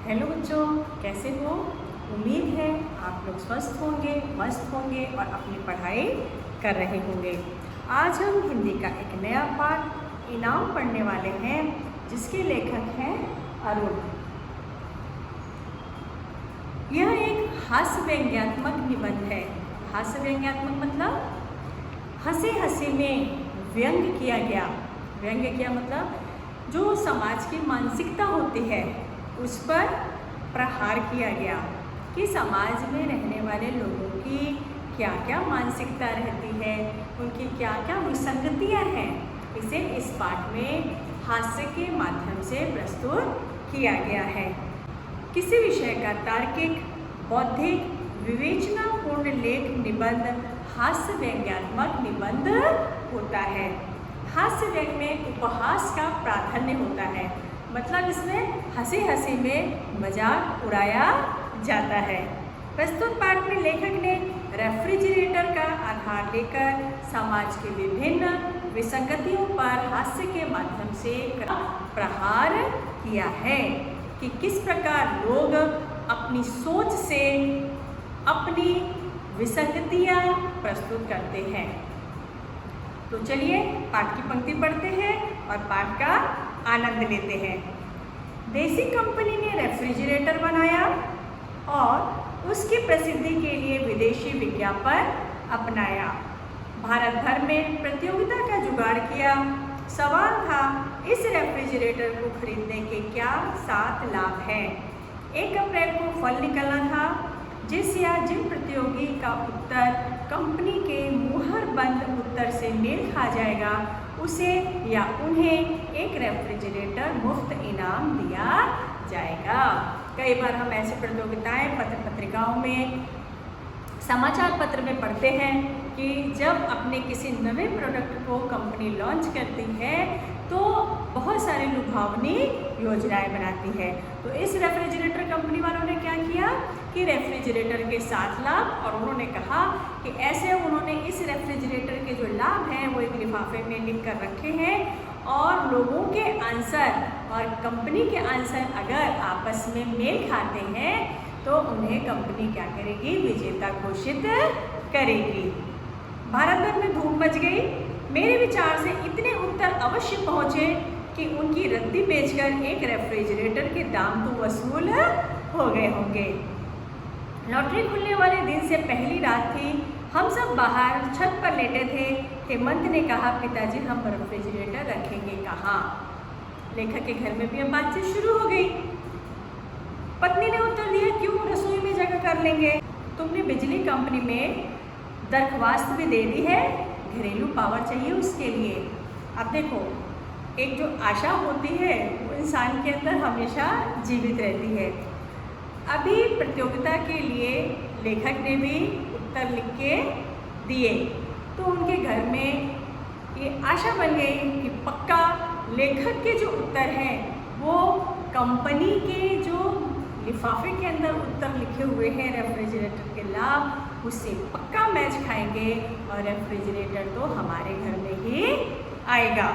Hello बच्चों, कैसे हो? उम्मीद है आप लोग स्वस्थ होंगे, मस्त होंगे और अपनी पढ़ाई कर रहे होंगे। आज हम हिंदी का एक नया पाठ इनाम पढ़ने वाले हैं, जिसके लेखक हैं अरुण। यह एक हास्य व्यंग्यात्मक निबंध है। हास्य व्यंग्यात्मक मतलब हंसे हंसे में व्यंग किया गया। व्यंग किया मतलब जो समाज की मानसिकता होती है उस पर प्रहार किया गया कि समाज में रहने वाले लोगों की क्या क्या मानसिकता रहती है, उनकी क्या क्या विसंगतियाँ हैं। इसे इस पाठ में हास्य के माध्यम से प्रस्तुत किया गया है। किसी विषय का तार्किक, बौद्धिक, विवेचनापूर्ण लेख निबंध हास्य व्यंग्यात्मक निबंध होता है। हास्य व्यंग में उपहास का प्राधान्य होता है, मतलब इसमें हंसी हंसी में मजाक उड़ाया जाता है। प्रस्तुत पाठ में लेखक ने रेफ्रिजरेटर का आधार लेकर समाज के विभिन्न विसंगतियों पर हास्य के माध्यम से प्रहार किया है कि किस प्रकार लोग अपनी सोच से अपनी विसंगतियाँ प्रस्तुत करते हैं। तो चलिए पाठ की पंक्ति पढ़ते हैं और पाठ का आनंद लेते हैं। देसी कंपनी ने रेफ्रिजरेटर बनाया और उसकी प्रसिद्धि के लिए विदेशी विज्ञापन अपनाया। भारत भर में प्रतियोगिता का जुगाड़ किया। सवाल था, इस रेफ्रिजरेटर को खरीदने के क्या 7 लाभ हैं। 1 अप्रैल को फल निकलना था। जिस या जिन प्रतियोगी का उत्तर कंपनी के मुहर बंद उत्तर से मेल खा जाएगा, उसे या उन्हें एक रेफ्रिजरेटर मुफ्त इनाम दिया जाएगा। कई बार हम ऐसी प्रतियोगिताएं पत्र पत्रिकाओं में, समाचार पत्र में पढ़ते हैं कि जब अपने किसी नए प्रोडक्ट को कंपनी लॉन्च करती है तो बहुत सारी लुभावनी योजनाएं बनाती है। तो इस रेफ्रिजरेटर कंपनी वालों ने क्या किया कि रेफ्रिजरेटर के 7 लाभ, और उन्होंने कहा कि ऐसे उन्होंने इस रेफ्रिजरेटर के जो लाभ हैं वो एक लिफाफे में लिख कर रखे हैं, और लोगों के आंसर और कंपनी के आंसर अगर आपस में मेल खाते हैं तो उन्हें कंपनी क्या करेगी, विजेता घोषित करेगी। भारत भर में धूम मच गई। मेरे विचार से इतने उत्तर अवश्य पहुँचे कि उनकी रद्दी बेचकर एक रेफ्रिजरेटर के दाम तो वसूल हो गए होंगे। लॉटरी खुलने वाले दिन से पहली रात थी। हम सब बाहर छत पर लेटे थे। हेमंत ने कहा, पिताजी हम रेफ्रिजरेटर रखेंगे कहाँ? लेखक के घर में भी अब बातचीत शुरू हो गई। पत्नी ने उत्तर दिया, क्यों, रसोई में जगह कर लेंगे। तुमने बिजली कंपनी में दरख्वास्त भी दे दी है, घरेलू पावर चाहिए उसके लिए। अब देखो, एक जो आशा होती है वो इंसान के अंदर हमेशा जीवित रहती है। अभी प्रतियोगिता के लिए लेखक ने भी उत्तर लिख के दिए, तो उनके घर में ये आशा बन गई कि पक्का लेखक के जो उत्तर हैं वो कंपनी के जो लिफाफे के अंदर उत्तर लिखे हुए हैं रेफ्रिजरेटर के लाभ, उससे पक्का मैच खाएंगे और रेफ्रिजरेटर तो हमारे घर में ही आएगा।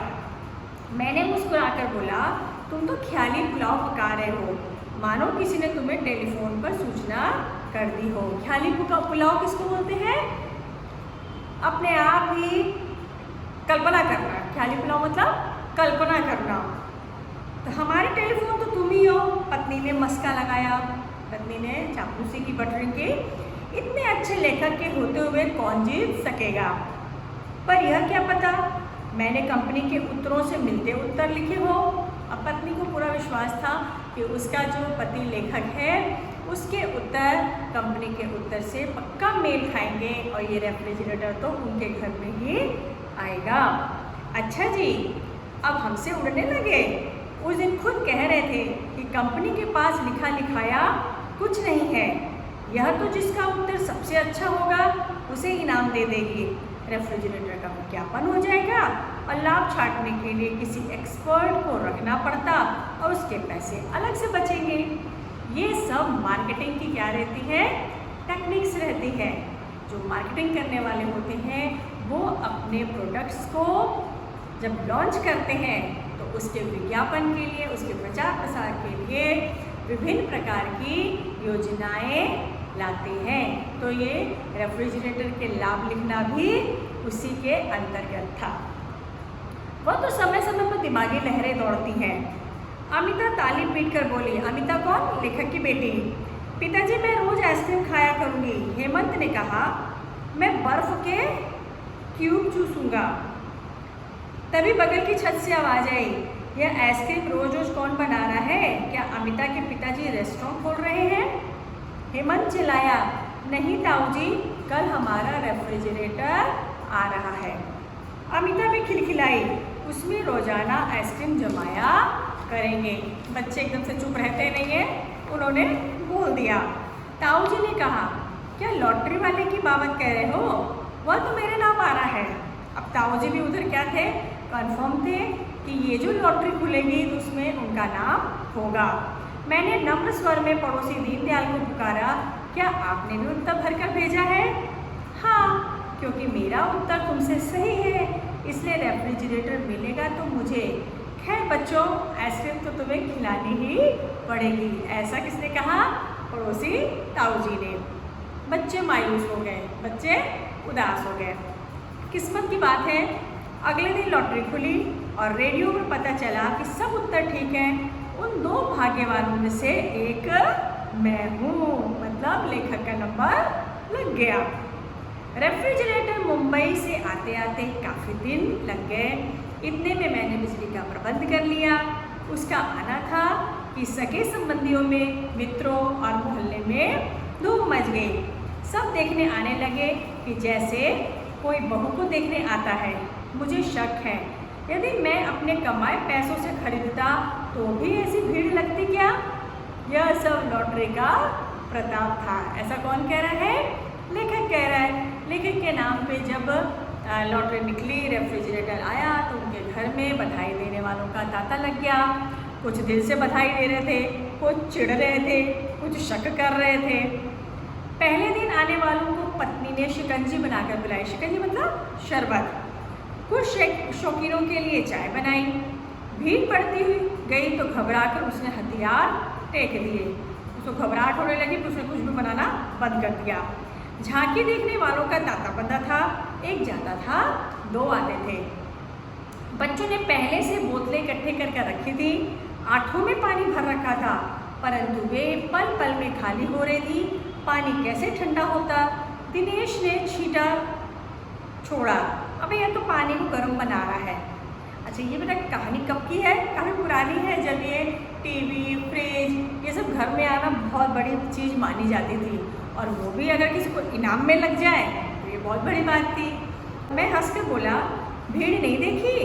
मैंने मुस्कुराकर बोला, तुम तो ख्याली पुलाव पका रहे हो, मानो किसी ने तुम्हें टेलीफोन पर सूचना कर दी हो। ख्याली पुलाव किसको बोलते हैं? अपने आप ही कल्पना करना। ख्याली पुलाव मतलब कल्पना करना। तो हमारे टेलीफोन तो तुम ही हो। पत्नी ने मस्का लगाया। पत्नी ने चापलूसी की बटरिंग की। इतने अच्छे लेखक के होते हुए कौन जीत सकेगा? पर यह क्या पता, मैंने कंपनी के उत्तरों से मिलते उत्तर लिखे हो। अब पत्नी को पूरा विश्वास था कि उसका जो पति लेखक है उसके उत्तर कंपनी के उत्तर से पक्का मेल खाएंगे और ये रेफ्रिजरेटर तो उनके घर में ही आएगा। अच्छा जी, अब हमसे उड़ने लगे। उस दिन खुद कह रहे थे कि कंपनी के पास लिखा लिखाया कुछ नहीं है, यह तो जिसका उत्तर सबसे अच्छा होगा उसे इनाम दे देगी। रेफ्रिजरेटर का विज्ञापन हो जाएगा और लाभ छांटने के लिए किसी एक्सपर्ट को रखना पड़ता और उसके पैसे अलग से बचेंगे। ये सब मार्केटिंग की क्या रहती है, टेक्निक्स रहती है। जो मार्केटिंग करने वाले होते हैं वो अपने प्रोडक्ट्स को जब लॉन्च करते हैं तो उसके विज्ञापन के लिए, उसके प्रचार प्रसार के लिए विभिन्न प्रकार की योजनाएं लाते हैं। तो ये रेफ्रिजरेटर के लाभ लिखना भी उसी के अंतर्गत था। वह तो समय समय पर दिमागी लहरें दौड़ती हैं। अमिता ताली पीट कर बोली। अमिता कौन? लेखक की बेटी। पिताजी, मैं रोज आइसक्रीम खाया करूँगी। हेमंत ने कहा, मैं बर्फ के क्यूब चूसूंगा। तभी बगल की छत से आवाज आई, यह आइसक्रीम रोज रोज कौन बना रहा है? क्या अमिता के पिताजी रेस्टोरेंट खोल रहे हैं? हेमंत चिल्लाया, नहीं ताऊ जी, कल हमारा रेफ्रिजरेटर आ रहा है। अमिता भी खिलखिलाई, उसमें रोजाना आइसक्रीम जमाया करेंगे। बच्चे एकदम से चुप रहते नहीं है, उन्होंने बोल दिया। ताऊ जी ने कहा, क्या लॉटरी वाले की बाबत कह रहे हो? वह तो मेरे नाम आ रहा है। अब ताऊ जी भी उधर क्या थे, कंफर्म थे कि ये जो लॉटरी खुलेगी तो उसमें उनका नाम होगा। मैंने नम्र स्वर में पड़ोसी दीनदयाल को पुकारा, क्या आपने भी उत्तर भरकर भेजा है? हाँ, क्योंकि मेरा उत्तर तुमसे सही है, इसलिए रेफ्रिजरेटर मिलेगा तो मुझे। खैर बच्चों, आइसक्रीम तो तुम्हें खिलानी ही पड़ेगी। ऐसा किसने कहा? पड़ोसी ताऊ जी ने। बच्चे मायूस हो गए, बच्चे उदास हो गए। किस्मत की बात है, अगले दिन लॉटरी खुली और रेडियो में पता चला कि सब उत्तर ठीक हैं। उन दो भाग्यवानों में से एक मैं हूँ, मतलब लेखक का नंबर लग गया। रेफ्रिजरेटर मुंबई से आते आते काफ़ी दिन लग गए। इतने में मैंने बिजली का प्रबंध कर लिया। उसका आना था कि सगे संबंधियों में, मित्रों और मोहल्ले में धूम मच गई। सब देखने आने लगे कि जैसे कोई बहू को देखने आता है। मुझे शक है, यदि मैं अपने कमाए पैसों से खरीदता तो भी ऐसी भीड़ लगती क्या? यह सब लॉटरी का प्रताप था। ऐसा कौन कह रहा है? लेखक कह रहा है। लेखक के नाम पे जब लॉटरी निकली, रेफ्रिजरेटर आया तो उनके घर में बधाई देने वालों का तांता लग गया। कुछ दिल से बधाई दे रहे थे, कुछ चिढ़ रहे थे, कुछ शक कर रहे थे। पहले दिन आने वालों को पत्नी ने शिकंजी बनाकर पिलाई। शिकंजी मतलब शरबत। कुछ शौकीनों के लिए चाय बनाई। भीड़ बढ़ती हुई गई तो घबराकर उसने हथियार टेक दिए। उसको घबराहट होने लगी तो उसने कुछ भी बनाना बंद कर दिया। झांकी देखने वालों का तांता बंधा था। एक जाता था, दो आते थे। बच्चों ने पहले से बोतलें इकट्ठे कर रखी थी। आठों में पानी भर रखा था, परंतु वे पल पल में खाली हो रही थी। पानी कैसे ठंडा होता? दिनेश ने छींटा छोड़ा, अबे यह तो पानी को गर्म बना रहा है। अच्छा, ये बेटा कहानी कब की है? काफ़ी पुरानी है, जब ये टीवी, फ्रिज ये सब घर में आना बहुत बड़ी चीज़ मानी जाती थी, और वो भी अगर किसी को इनाम में लग जाए तो ये बहुत बड़ी बात थी। मैं हंस कर बोला, भीड़ नहीं देखी,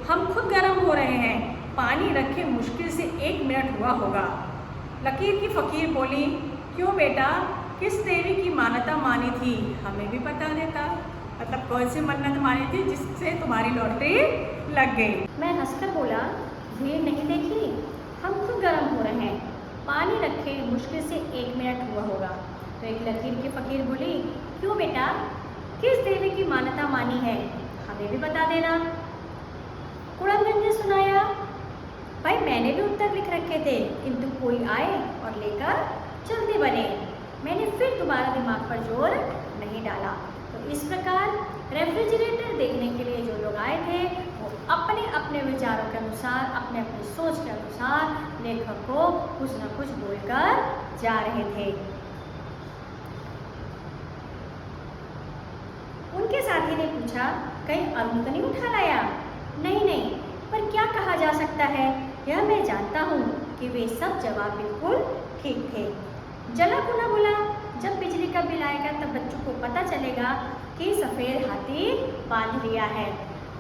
हम खुद गर्म हो रहे हैं। पानी रखे मुश्किल से 1 मिनट हुआ होगा। लकीर की फ़कीर बोली, क्यों बेटा, किस देवी की मान्यता मानी थी? हमें भी बता देता। मतलब कौन सी मन्नत मानी थी जिससे तुम्हारी लॉटरी लग गई? मैं हंसकर बोला, भीड़ नहीं देखी, हम खुद गर्म हो रहे हैं। पानी रखे मुश्किल से 1 मिनट हुआ होगा। तो एक लकीर की फ़कीर बोली, क्यों बेटा, किस देवी की मान्यता मानी है? हमें भी बता देना। कुड़मगंज ने सुनाया, भाई मैंने भी उत्तर लिख रखे थे, किंतु कोई आए और लेकर जल्दी बने। मैंने फिर दोबारा दिमाग पर जोर नहीं डाला। तो इस प्रकार रेफ्रिजरेटर देखने के लिए जो लोग आए थे वो अपने अपने विचारों के अनुसार, अपने अपनी सोच के अनुसार लेखक को कुछ न कुछ बोलकर जा रहे थे। उनके साथी ने पूछा, कहीं अरुण तो नहीं उठा लाया? नहीं नहीं, पर क्या कहा जा सकता है, यह मैं जानता हूँ कि वे सब जवाब बिल्कुल ठीक थे। जला पुनः बोला, जब बिजली का बिल आएगा तब बच्चों को पता चलेगा कि सफ़ेद हाथी बांध लिया है।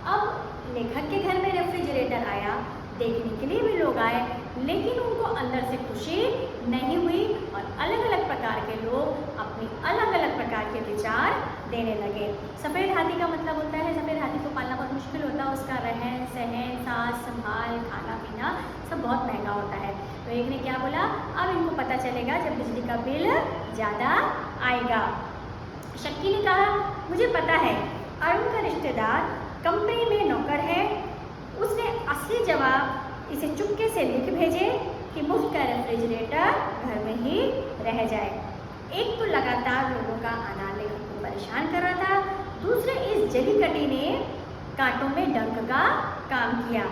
अब लेखक के घर में रेफ्रिजरेटर आया, देखने के लिए भी लोग आए, लेकिन उनको अंदर से खुशी नहीं हुई और अलग अलग प्रकार के लोग अपनी अलग अलग प्रकार के विचार देने लगे। सफ़ेद हाथी का मतलब होता है, सफ़ेद हाथी को पालना बहुत मुश्किल होता है, उसका रहन सहन, साज संभाल, खाना पीना सब बहुत महंगा होता है। तो एक ने क्या बोला, अब इनको पता चलेगा जब बिजली का बिल ज़्यादा आएगा। शक्की ने कहा, मुझे पता है, अरुण का रिश्तेदार कंपनी में नौकर है, उसने असली जवाब इसे चुपके से लिख भेजे, कि मुफ्त का रेफ्रिजरेटर घर में ही रह जाए। एक तो लगातार लोगों का आना लेखक को परेशान कर रहा था, दूसरे इस जलीकटी ने कांटों में डंक का काम किया।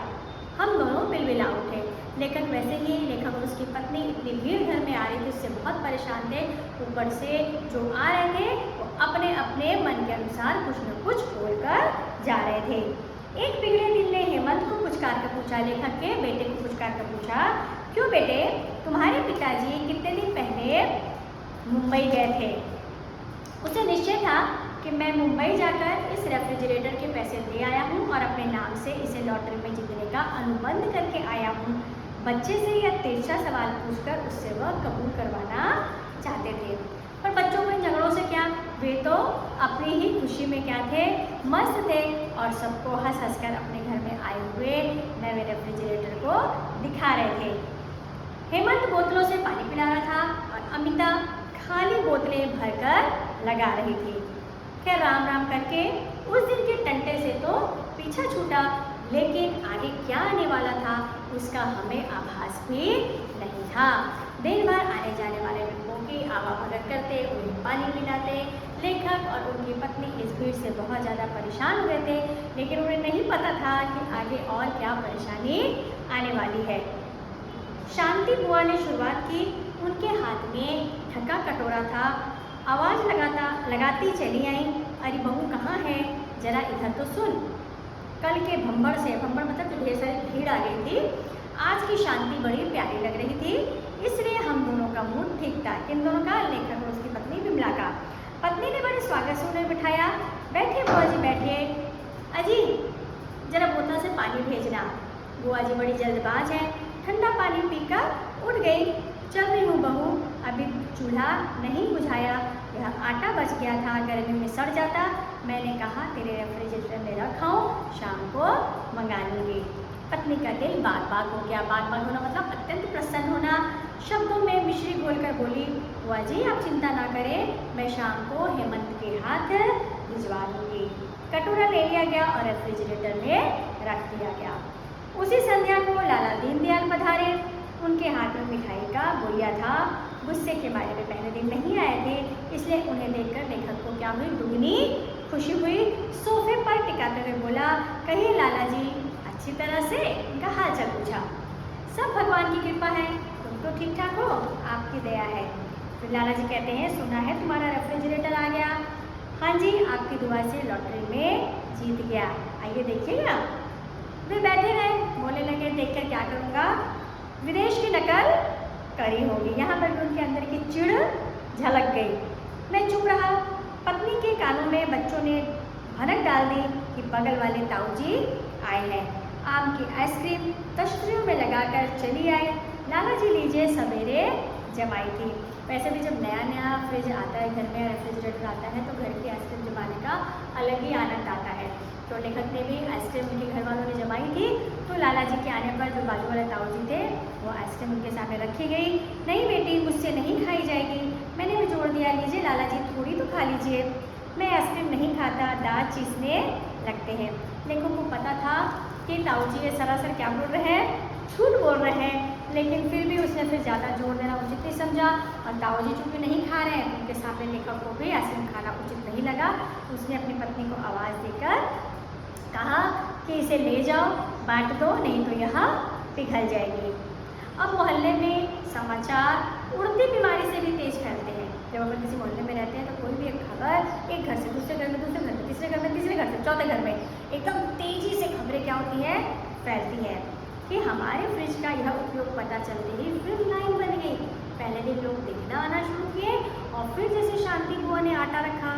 हम दोनों बिलबिला उठे। लेखक वैसे ही लेखक और उसकी पत्नी इतनी भीड़ घर में आ रही थी, उससे बहुत परेशान थे। ऊपर से जो आ रहे थे वो अपने अपने मन के अनुसार कुछ न कुछ बोलकर जा रहे थे। एक बिगड़े दिल ने हेमंत को पुचकार कर पूछा, लेखक के बेटे को पुचकार कर पूछा, क्यों बेटे, तुम्हारे पिताजी कितने दिन पहले मुंबई गए थे? उसे निश्चय था कि मैं मुंबई जाकर इस रेफ्रिजरेटर के पैसे दे आया हूँ और अपने नाम से इसे लॉटरी में जीतने का अनुबंध करके आया हूँ। बच्चे से यह तिरछा सवाल पूछकर उससे वह कबूल करवाना चाहते थे, पर बच्चों को इन झगड़ों से क्या, वे तो अपनी ही खुशी में क्या थे, मस्त थे और सबको हंस हंस कर अपने घर में आए हुए नए रेफ्रिजरेटर को दिखा रहे थे। हेमंत बोतलों से पानी पिला रहा था और अमिता खाली बोतलें भरकर लगा रही थी। खैर राम राम करके उस दिन के टंटे से तो पीछा छूटा, लेकिन आगे क्या आने वाला था उसका हमें आभास भी नहीं था। दिन भर आने जाने वाले लोगों की आवाभगत करते, उन्हें पानी पिलाते। लेखक और उनकी पत्नी इस भीड़ से बहुत ज़्यादा परेशान हुए थे, लेकिन उन्हें नहीं पता था कि आगे और क्या परेशानी आने वाली है। शांति बुआ ने शुरुआत की। उनके हाथ में ढका कटोरा था। आवाज़ लगाती चली आई, अरे बहू कहाँ है, जरा इधर तो सुन। कल के भंबड़ से, भंबड़ मतलब ढेर सारी भीड़ आ गई थी, आज की शांति बड़ी प्यारी लग रही थी, इसलिए हम दोनों का मूड ठीक था। किन दोनों का? लेखक और उसकी पत्नी विमला का। पत्नी ने बड़े स्वागत से उन्हें बिठाया। बैठिए बुआ जी बैठिए। अजी जरा बोतल से पानी भेजना। बुआ जी बड़ी जल्दबाज है, ठंडा पानी पीकर उठ गई। चल रही हूँ बहू, अभी चूल्हा नहीं बुझाया, यह आटा बच गया था, गर्मी में सड़ जाता। मैंने कहा तेरे रेफ्रिजरेटर में रखाऊं, शाम को मंगा लूँगी। पत्नी का दिल बाग बाग हो गया। बाग बाग होना मतलब अत्यंत प्रसन्न होना। शब्दों में मिश्री घोलकर बोली, बुआ जी आप चिंता ना करें, मैं शाम को हेमंत के हाथ भिजवा दूँगी। कटोरा ले लिया गया और रेफ्रिजरेटर में रख दिया गया। उसी संध्या को लाला दीनदयाल पधारे। उनके हाथ में मिठाई का बोरिया था। गुस्से के बारे में पहले दिन नहीं आए थे, इसलिए उन्हें देखकर लेखक को क्या हुई, दुगनी खुशी हुई। सोफे पर टिकाते हुए बोला, कहिए लाला जी अच्छी तरह से? उनका हाल चाल पूछा। सब भगवान की कृपा है, तुम तो ठीक ठाक हो, आपकी दया है। फिर लाला जी कहते हैं, सुना है तुम्हारा रेफ्रिजरेटर आ गया? हाँ जी, आपकी दुआ से लॉटरी में जीत गया, आइए देखिएगा। वे बैठे रहे, बोलने लगे, देखकर क्या करूँगा, विदेश की नकल करी होगी। यहाँ पर भी उनके अंदर की चिढ़ झलक गई। मैं चुप रहा। पत्नी के कानों में बच्चों ने भनक डाल दी कि बगल वाले ताऊ जी आए हैं। आम की आइसक्रीम तश्तरियों में लगाकर चली आई। लाला जी लीजिए, सवेरे जमाई थी। वैसे भी जब नया नया फ्रिज आता है घर में, रेफ्रिजरेटर आता है, तो घर की आइसक्रीम जमाने का अलग ही आनंद आता है। तो लेखक ने भी आइसक्रीम उनके घर वालों ने जमाई थी, तो लाला जी के आने पर जो बाजू वाले ताऊ जी थे वो आइसक्रीम उनके सामने रखी गई। नहीं बेटी, मुझसे नहीं खाई जाएगी। मैंने भी जोड़ दिया, लीजिए लाला जी थोड़ी तो खा लीजिए। मैं आइसक्रीम नहीं खाता, दांत चीसने लगते हैं। लेखक को पता था कि ताऊ जी ये सरासर क्या बोल रहे हैं, झूठ बोल रहे हैं, लेकिन फिर भी उसने फिर ज़्यादा जोर देना उचित नहीं समझा। और ताऊ जी चूँकि नहीं खा रहे हैं, उनके सामने लेखक को भी आइसक्रीम खाना उचित नहीं लगा। उसने अपनी पत्नी को आवाज़ देकर कहा कि इसे ले जाओ, बांट दो, नहीं तो यहाँ पिघल जाएगी। अब मोहल्ले में समाचार उड़ती बीमारी से भी तेज फैलते हैं। जब अपन किसी मोहल्ले में रहते हैं तो कोई भी एक खबर एक घर से दूसरे घर में, दूसरे घर में, तीसरे घर में, तीसरे घर से चौथे घर में एकदम तेजी से खबरें क्या होती है, फैलती है कि हमारे फ्रिज का यह उपयोग पता चलते ही फिर लाइन बन गई। पहले दिन लोग देखना आना शुरू किए और फिर जैसे शांति बुआ ने आटा रखा,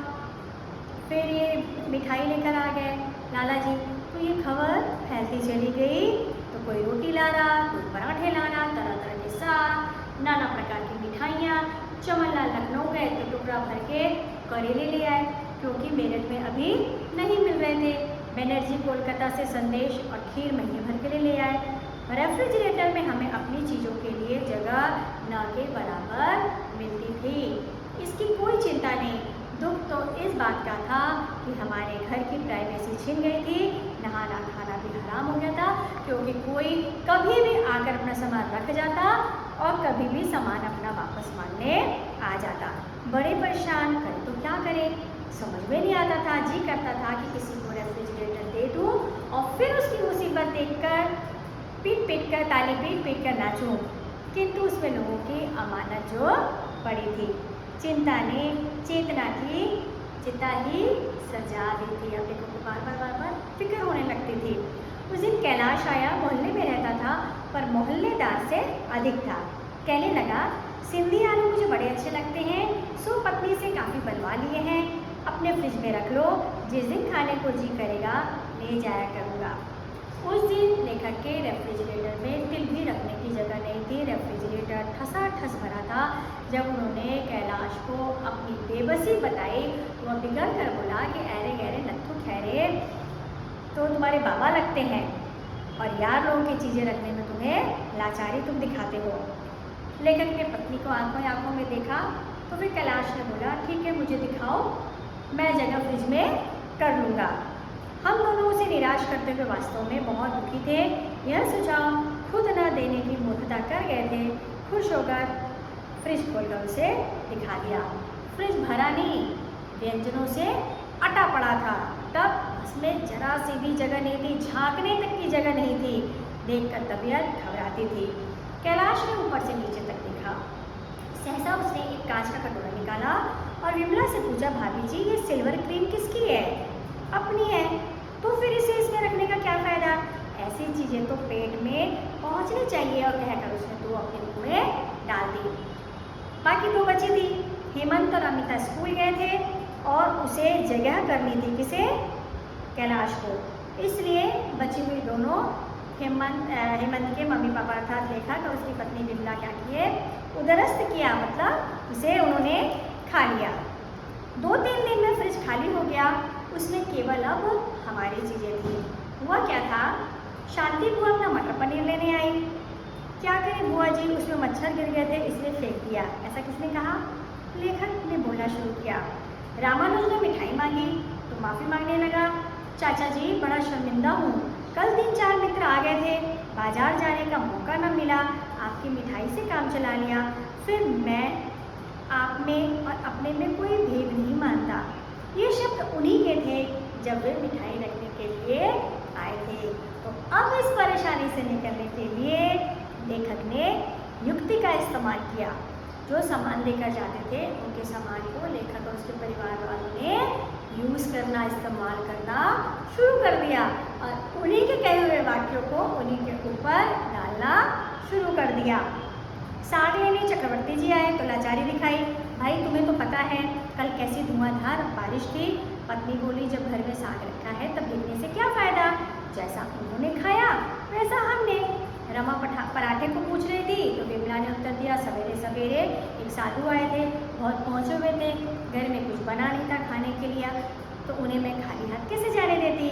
फिर ये मिठाई लेकर आ गए लाला जी, तो ये खबर फैलती चली गई। तो कोई रोटी ला रहा, कोई पराठे ला रहा, तरह तरह के साग, नाना प्रकार की मिठाइयाँ। चमनलाल लखनऊ गए तो टुकड़ा भर के करेले ले आए, क्योंकि मेरठ में अभी नहीं मिल रहे थे। बनर्जी कोलकाता से संदेश और खीर महीने भर के लिए ले आए। रेफ्रिजरेटर में हमें अपनी चीज़ों के लिए जगह न के बराबर मिलती थी, इसकी कोई चिंता नहीं। दुख तो इस बात का था कि हमारे घर की प्राइवेसी छिन गई थी, नहाना खाना भी हराम हो गया था, क्योंकि कोई कभी भी आकर अपना सामान रख जाता और कभी भी सामान अपना वापस मांगने आ जाता। बड़े परेशान, करें तो क्या करें, समझ में नहीं आता था। जी करता था कि किसी को रेफ्रिजरेटर दे दूँ और फिर उसकी मुसीबत देखकर पीट कर ताली पीट कर नाचूं, किंतु उसमें लोगों की अमानत जो पड़ी थी। चिंता ने चेतना की चिता ही सजा दी थी। अपने को बार बार फिक्र होने लगती थी। उस दिन कैलाश आया, मोहल्ले में रहता था पर मोहल्लेदार से अधिक था। कहने लगा, सिंधी आलू मुझे बड़े अच्छे लगते हैं, सो पत्नी से काफ़ी बनवा लिए हैं, अपने फ्रिज में रख लो, जिस दिन खाने को जी करेगा ले जाया करूँगा। उस दिन लेखक के रेफ्रिजरेटर में तिल भी रखने की जगह नहीं थी। रेफ्रिजरेटर ठसाठस भरा था। जब उन्होंने कैलाश को अपनी बेबसी बताई तो वह बिगड़ कर बोला कि अरे गहरे नत्थु खैरे तो तुम्हारे बाबा लगते हैं और यार लोगों की चीज़ें रखने में तुम्हें लाचारी तुम दिखाते हो। लेखक ने पत्नी को आंखों में देखा तो फिर कैलाश ने बोला, ठीक है मुझे दिखाओ, मैं जगह फ्रिज में कर लूँगा। हम दोनों उसे निराश करते हुए वास्तव में बहुत दुखी थे। यह सुझाव खुद न देने की मूर्खता कर गए थे। खुश होकर फ्रिज खोलकर उसे दिखा दिया। फ्रिज भरा नहीं, व्यंजनों से अटा पड़ा था। तब उसमें जरा सी भी जगह नहीं थी, झांकने तक की जगह नहीं थी। देखकर तबीयत घबराती थी। कैलाश ने ऊपर से नीचे तक देखा। सहसा उसने एक कांच का कटोरा निकाला और विमला से पूछा, भाभी जी ये सिल्वर क्रीम किसकी है? अपनी है। तो फिर इसे इसमें रखने का क्या फ़ायदा? ऐसी चीज़ें तो पेट में पहुंचनी चाहिए। और कहकर उसने दो अपने मुँह में डाल दी। बाकी दो बची थी। हेमंत और अमिता स्कूल गए थे और उसे जगह करनी थी, किसे? कैलाश को। इसलिए बची हुई दोनों हेमंत के मम्मी पापा अर्थात लेखक और उसकी पत्नी विमला क्या किए, उदरस्त किया, मतलब उसे उन्होंने खा लिया। 2-3 दिन में फ्रिज खाली हो गया। उसमें केवल अब हमारी चीज़ें थी। हुआ क्या था, शांति बुआ अपना मटर पनीर लेने आई। क्या करें बुआ जी, उसमें मच्छर गिर गए थे इसलिए फेंक दिया। ऐसा किसने कहा? लेखक ने बोलना शुरू किया। रामानुज ने मिठाई मांगी तो माफ़ी मांगने लगा। चाचा जी बड़ा शर्मिंदा हूँ, कल 3-4 मित्र आ गए थे, बाजार जाने का मौका न मिला, आपकी मिठाई से काम चला लिया। फिर मैं आप में और अपने में कोई भेद नहीं मानता। ये शब्द उन्हीं के थे जब वे मिठाई रखने के लिए आए थे। तो अब इस परेशानी से निकलने के लिए लेखक ने युक्ति का इस्तेमाल किया। जो सामान लेकर जाते थे उनके सामान को लेखक और उसके परिवार वालों ने यूज़ करना, इस्तेमाल करना शुरू कर दिया और उन्हीं के कहे हुए वाक्यों को उन्हीं के ऊपर डालना शुरू कर दिया। साग लेने चक्रवर्ती जी आए तो लाचारी दिखाई। भाई तुम्हें तो पता है कल कैसी धुआंधार बारिश थी। पत्नी बोली, जब घर में साग रखा है तब गिरने से क्या फ़ायदा, जैसा उन्होंने खाया वैसा हमने। रमा पराठे को पूछ रही थी तो विमला ने उत्तर दिया, सवेरे सवेरे एक साधु आए थे, बहुत पहुँचे हुए थे, घर में कुछ बना नहीं था खाने के लिए, तो उन्हें मैं खाली हाथ कैसे जाने देती,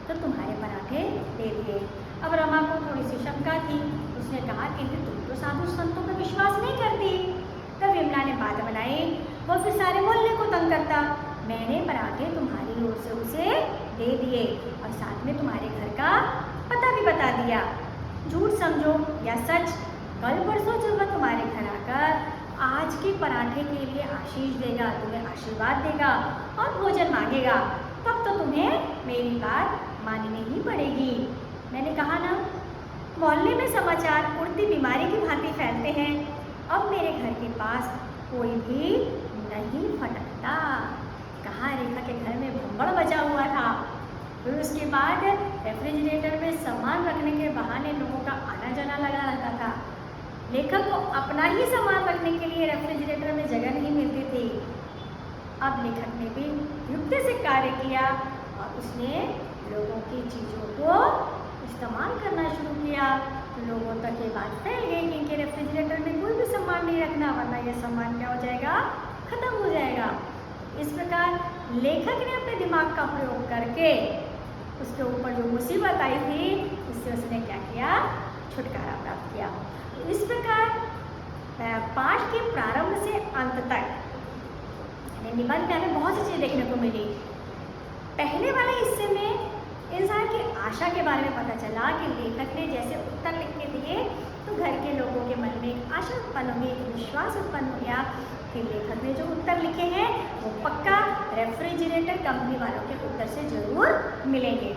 तो तुम्हारे पराठे दे दिए। अब रमा को थोड़ी सी शंका थी। उसने कहा, किंतु तुम तो साधु संतों पर विश्वास नहीं करती। तब विमला ने बात बनाई, वो फिर सारे मोहल्ले को तंग करता। मैंने पराठे तुम्हारी ओर से उसे दे दिए और साथ में तुम्हारे घर का पता भी बता दिया। झूठ समझो या सच, कल परसों जब वह तुम्हारे घर आकर आज के पराठे के लिए आशीष देगा, तुम्हें आशीर्वाद देगा और भोजन मांगेगा, तब तो तुम्हें मेरी बात माननी ही पड़ेगी। मैंने कहा ना, मोहल्ले में समाचार उड़ती बीमारी की भांति फैलते हैं। अब मेरे घर के पास कोई भी नहीं फटकता। कहाँ रेखा के घर में भंबड़ बचा हुआ था। फिर उसके बाद रेफ्रिजरेटर में सामान रखने के बहाने लोगों का आना जाना लगा रहता था। लेखक को अपना ही सामान रखने के लिए रेफ्रिजरेटर में जगह नहीं मिलती थी। अब लेखक ने भी युक्ति से कार्य किया और उसने लोगों की चीज़ों को इस्तेमाल करना शुरू किया। लोगों तक ये बात फैल गई कि इनके रेफ्रिजरेटर में कोई भी सामान नहीं रखना, वरना यह सामान क्या हो जाएगा, खत्म हो जाएगा। इस प्रकार लेखक ने अपने दिमाग का प्रयोग करके उसके ऊपर जो मुसीबत आई थी उससे उसने क्या किया, छुटकारा प्राप्त किया। इस प्रकार पाठ के प्रारंभ से अंत तक निबंध में हमें बहुत सी चीज़ें देखने को मिली। पहले वाले हिस्से में इंसान की आशा के बारे में पता चला कि लेखक ने जैसे उत्तर लिख के दिए तो घर के लोगों के मन में एक आशा उत्पन्न हो गई, एक विश्वास उत्पन्न हो गया कि लेखक ने जो उत्तर लिखे हैं वो पक्का रेफ्रिजरेटर कंपनी वालों के उत्तर से जरूर मिलेंगे।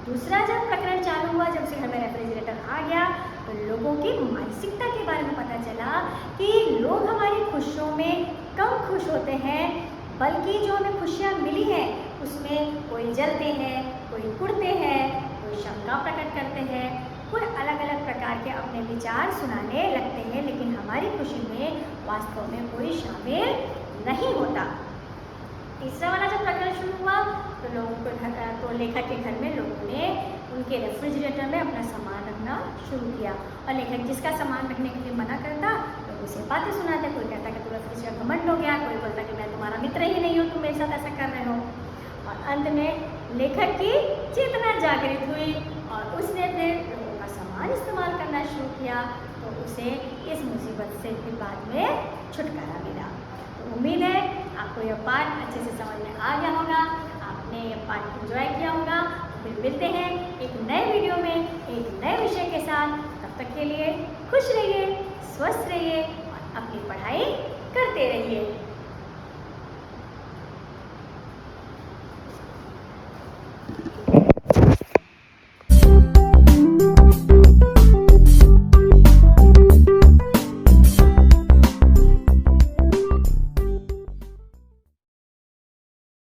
दूसरा जब प्रकरण चालू हुआ, जब से घर में रेफ्रिजरेटर आ गया तो लोगों की मानसिकता के बारे में पता चला कि लोग हमारी खुशियों में कम खुश होते हैं, बल्कि जो हमें खुशियाँ मिली हैं उसमें कोई जलते हैं, कोई कुढ़ते हैं, कोई शंका प्रकट करते हैं, कोई अलग अलग प्रकार के अपने विचार सुनाने लगते हैं, लेकिन हमारी खुशी में वास्तव में कोई शामिल नहीं होता। तीसरा वाला जब प्रकरण शुरू हुआ तो लोगों को लेखक के घर में लोगों ने उनके रेफ्रिजरेटर में अपना सामान रखना शुरू किया और लेखक जिसका सामान रखने के लिए मना करता तो उसे बातें सुनाते। कोई कहता कि तू रेफ्रिजरेटर घमंड हो गया, कोई बोलता कि मैं तुम्हारा मित्र ही नहीं हूँ, तुम मेरे साथ ऐसा कर रहे हो। और अंत में लेखक की चेतना जागृत हुई और उसने फिर लोगों का सामान इस्तेमाल करना शुरू किया, तो उसे इस मुसीबत से फिर बाद में छुटकारा मिला। तो उम्मीद है आपको यह पाठ अच्छे से समझ में आ गया होगा, आपने यह पाठ एंजॉय किया होगा। फिर मिलते हैं एक नए वीडियो में एक नए विषय के साथ। तब तक के लिए खुश रहिए, स्वस्थ रहिए और अपनी पढ़ाई करते रहिए।